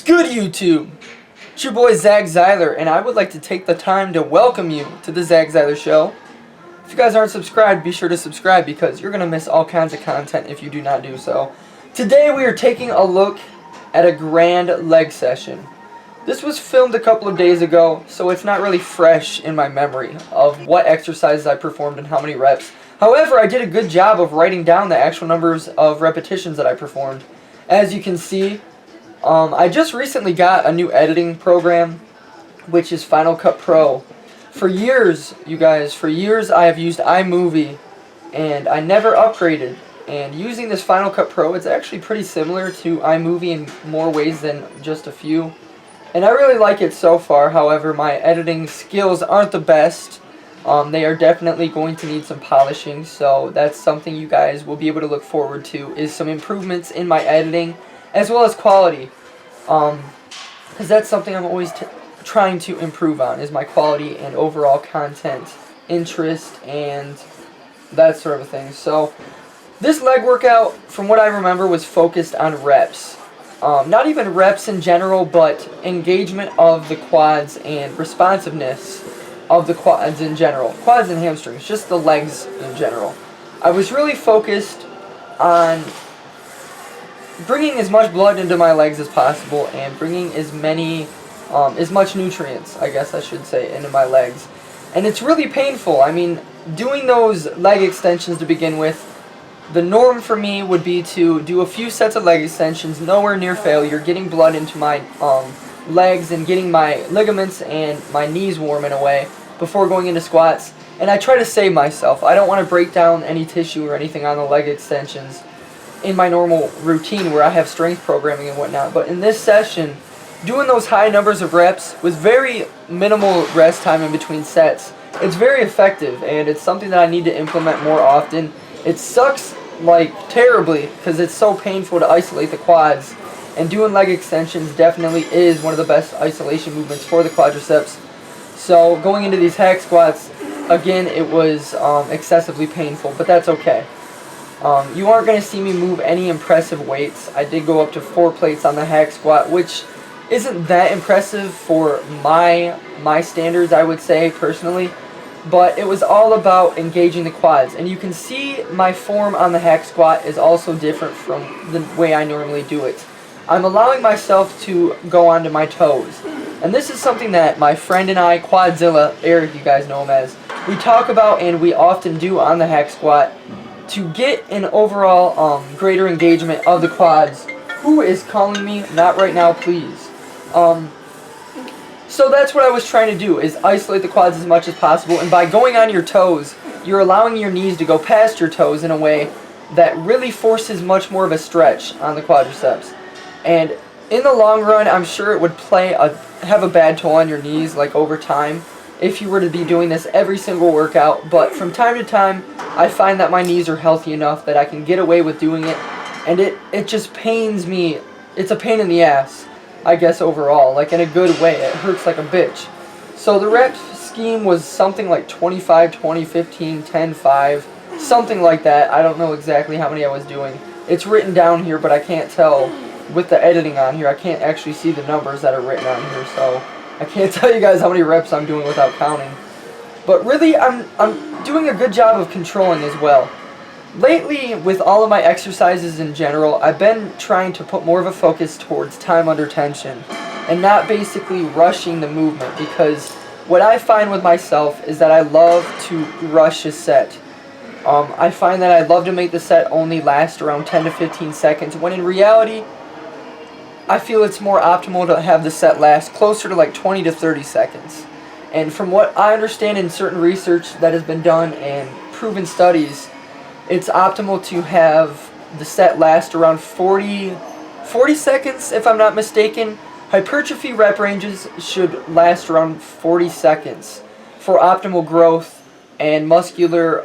Good YouTube? It's your boy Zach Zeiler, and I would like to take the time to welcome you to the Zach Zeiler Show. If you guys aren't subscribed, be sure to subscribe because you're going to miss all kinds of content if you do not do so. Today we are taking a look at a grand leg session. This was filmed a couple of days ago, so it's not really fresh in my memory of what exercises I performed and how many reps. However, I did a good job of writing down the actual numbers of repetitions that I performed. As you can see, I just recently got a new editing program, which is Final Cut Pro. For years, you guys, I have used iMovie, and I never upgraded. And using this Final Cut Pro, it's actually pretty similar to iMovie in more ways than just a few. And I really like it so far. However, my editing skills aren't the best. They are definitely going to need some polishing, so that's something you guys will be able to look forward to, is some improvements in my editing as well as quality, because that's something I'm always trying to improve on, is my quality and overall content, interest, and that sort of thing. So this leg workout, from what I remember, was focused on reps. Not even reps in general, but engagement of the quads and responsiveness of the quads in general. Quads and hamstrings, just the legs in general. I was really focused on bringing as much blood into my legs as possible and bringing as much nutrients, I guess I should say, into my legs. And it's really painful. I mean, doing those leg extensions to begin with, the norm for me would be to do a few sets of leg extensions, nowhere near failure, getting blood into my legs and getting my ligaments and my knees warm in a way before going into squats. And I try to save myself. I don't want to break down any tissue or anything on the leg extensions in my normal routine where I have strength programming and whatnot. But in this session, doing those high numbers of reps with very minimal rest time in between sets, it's very effective, and it's something that I need to implement more often. It sucks like terribly because it's so painful to isolate the quads, and doing leg extensions definitely is one of the best isolation movements for the quadriceps. So going into these hack squats, again, it was excessively painful, but that's okay. You aren't going to see me move any impressive weights. I did go up to 4 plates on the hack squat, which isn't that impressive for my standards, I would say, personally. But it was all about engaging the quads. And you can see my form on the hack squat is also different from the way I normally do it. I'm allowing myself to go onto my toes. And this is something that my friend and I, Quadzilla, Eric, you guys know him as, we talk about and we often do on the hack squat to get an overall greater engagement of the quads. Who is calling me? Not right now, please. So that's what I was trying to do, is isolate the quads as much as possible, and by going on your toes, you're allowing your knees to go past your toes in a way that really forces much more of a stretch on the quadriceps. And in the long run, I'm sure it would have a bad toll on your knees, like over time, if you were to be doing this every single workout. But from time to time, I find that my knees are healthy enough that I can get away with doing it, and it just pains me. It's a pain in the ass, I guess, overall, like in a good way. It hurts like a bitch. So the rep scheme was something like 25, 20, 15, 10, 5, something like that. I don't know exactly how many I was doing. It's written down here, but I can't tell with the editing on here. I can't actually see the numbers that are written on here, so I can't tell you guys how many reps I'm doing without counting. But really, I'm doing a good job of controlling as well. Lately, with all of my exercises in general, I've been trying to put more of a focus towards time under tension and not basically rushing the movement, because what I find with myself is that I love to rush a set. I find that I love to make the set only last around 10 to 15 seconds, when in reality, I feel it's more optimal to have the set last closer to like 20 to 30 seconds. And from what I understand in certain research that has been done and proven studies, it's optimal to have the set last around 40 seconds, if I'm not mistaken. Hypertrophy rep ranges should last around 40 seconds for optimal growth and muscular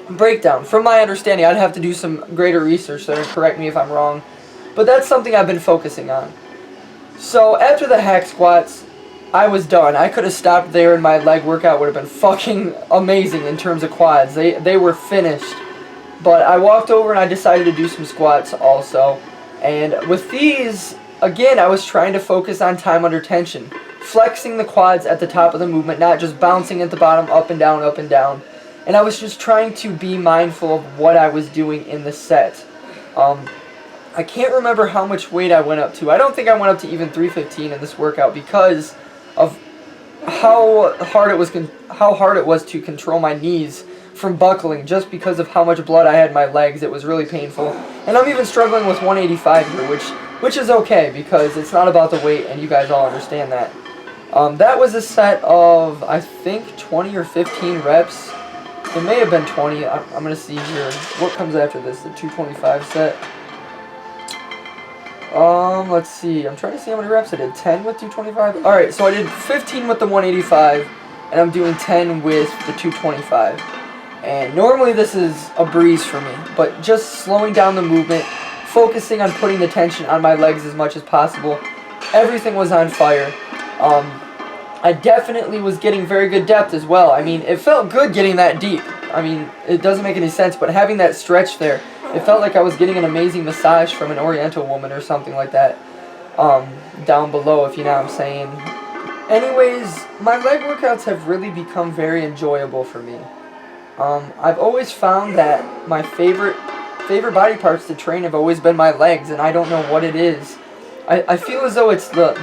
breakdown. From my understanding, I'd have to do some greater research there, and correct me if I'm wrong. But that's something I've been focusing on. So after the hack squats, I was done. I could have stopped there and my leg workout would have been fucking amazing in terms of quads. They were finished. But I walked over and I decided to do some squats also. And with these, again, I was trying to focus on time under tension, flexing the quads at the top of the movement, not just bouncing at the bottom, up and down, up and down. And I was just trying to be mindful of what I was doing in the set. I can't remember how much weight I went up to. I don't think I went up to even 315 in this workout because of how hard it was to control my knees from buckling, just because of how much blood I had in my legs. It was really painful. And I'm even struggling with 185 here, which is okay because it's not about the weight, and you guys all understand that. That was a set of, I think, 20 or 15 reps. It may have been 20. I'm going to see here. What comes after this? The 225 set? Let's see. I'm trying to see how many reps I did. 10 with 225? Alright, so I did 15 with the 185, and I'm doing 10 with the 225. And normally this is a breeze for me, but just slowing down the movement, focusing on putting the tension on my legs as much as possible, everything was on fire. I definitely was getting very good depth as well. I mean, it felt good getting that deep. I mean, it doesn't make any sense, but having that stretch there, it felt like I was getting an amazing massage from an Oriental woman or something like that, down below, if you know what I'm saying. Anyways, my leg workouts have really become very enjoyable for me. I've always found that my favorite body parts to train have always been my legs, and I don't know what it is. I feel as though it's the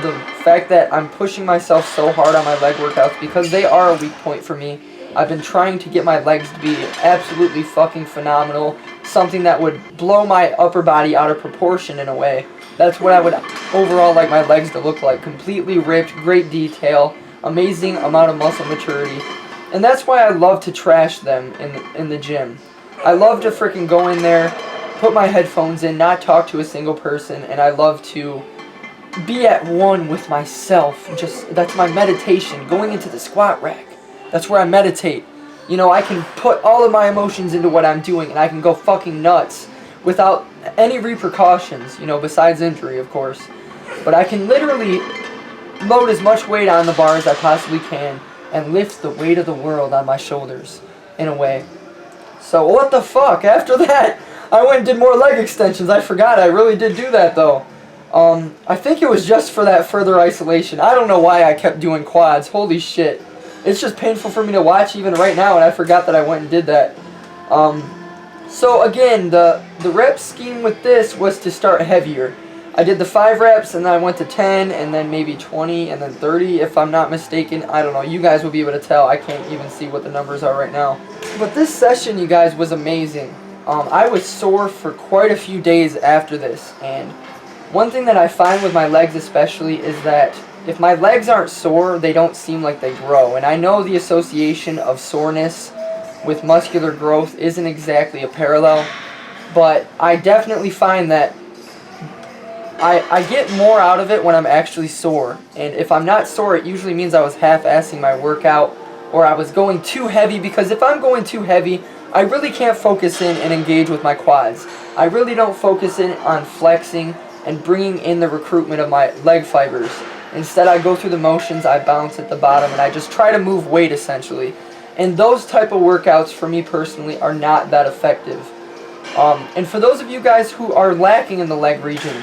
fact that I'm pushing myself so hard on my leg workouts because they are a weak point for me. I've been trying to get my legs to be absolutely fucking phenomenal, something that would blow my upper body out of proportion in a way. That's what I would overall like my legs to look like. Completely ripped, great detail, amazing amount of muscle maturity. And that's why I love to trash them in the gym. I love to freaking go in there, put my headphones in, not talk to a single person, and I love to be at one with myself. That's my meditation, going into the squat rack. That's where I meditate. You know, I can put all of my emotions into what I'm doing, and I can go fucking nuts without any repercussions, you know, besides injury, of course. But I can literally load as much weight on the bar as I possibly can and lift the weight of the world on my shoulders, in a way. So, what the fuck? After that, I went and did more leg extensions. I forgot. I really did do that, though. I think it was just for that further isolation. I don't know why I kept doing quads. Holy shit. It's just painful for me to watch even right now, and I forgot that I went and did that. So again, the rep scheme with this was to start heavier. I did the 5 reps, and then I went to 10, and then maybe 20, and then 30, if I'm not mistaken. I don't know. You guys will be able to tell. I can't even see what the numbers are right now. But this session, you guys, was amazing. I was sore for quite a few days after this, and one thing that I find with my legs especially is that if my legs aren't sore, they don't seem like they grow. And I know the association of soreness with muscular growth isn't exactly a parallel, but I definitely find that I get more out of it when I'm actually sore. And if I'm not sore, it usually means I was half-assing my workout, or I was going too heavy, because if I'm going too heavy, I really can't focus in and engage with my quads. I really don't focus in on flexing and bringing in the recruitment of my leg fibers. Instead, I go through the motions, I bounce at the bottom, and I just try to move weight, essentially. And those type of workouts, for me personally, are not that effective. And for those of you guys who are lacking in the leg region,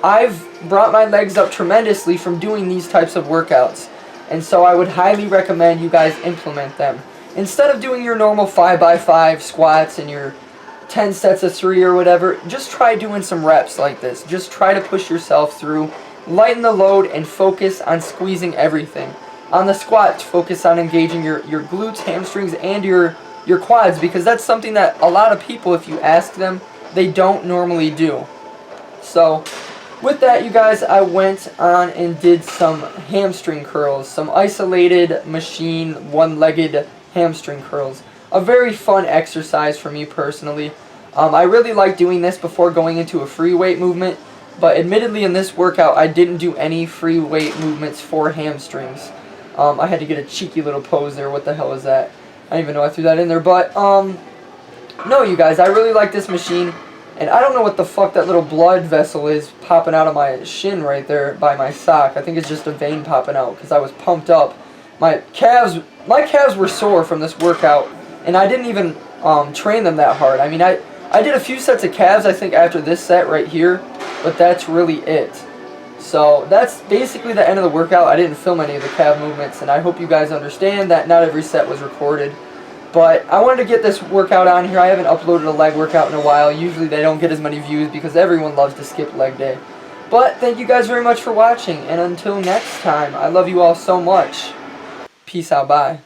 I've brought my legs up tremendously from doing these types of workouts. And so I would highly recommend you guys implement them. Instead of doing your normal 5x5 squats and your 10 sets of 3 or whatever, just try doing some reps like this. Just try to push yourself through, lighten the load, and focus on squeezing everything. On the squat, focus on engaging your glutes, hamstrings, and your quads, because that's something that a lot of people, if you ask them, they don't normally do. So, with that, you guys, I went on and did some hamstring curls, some isolated machine, one-legged hamstring curls. A very fun exercise for me personally. I really like doing this before going into a free weight movement, but admittedly in this workout I didn't do any free weight movements for hamstrings. I had to get a cheeky little pose there. What the hell is that? I don't even know I threw that in there, but no, you guys, I really like this machine, and I don't know what the fuck that little blood vessel is popping out of my shin right there by my sock. I think it's just a vein popping out because I was pumped up. My calves were sore from this workout, and I didn't even train them that hard. I mean, I did a few sets of calves, I think, after this set right here, but that's really it. So that's basically the end of the workout. I didn't film any of the calf movements, and I hope you guys understand that not every set was recorded. But I wanted to get this workout on here. I haven't uploaded a leg workout in a while. Usually they don't get as many views because everyone loves to skip leg day. But thank you guys very much for watching, and until next time, I love you all so much. Peace out, bye.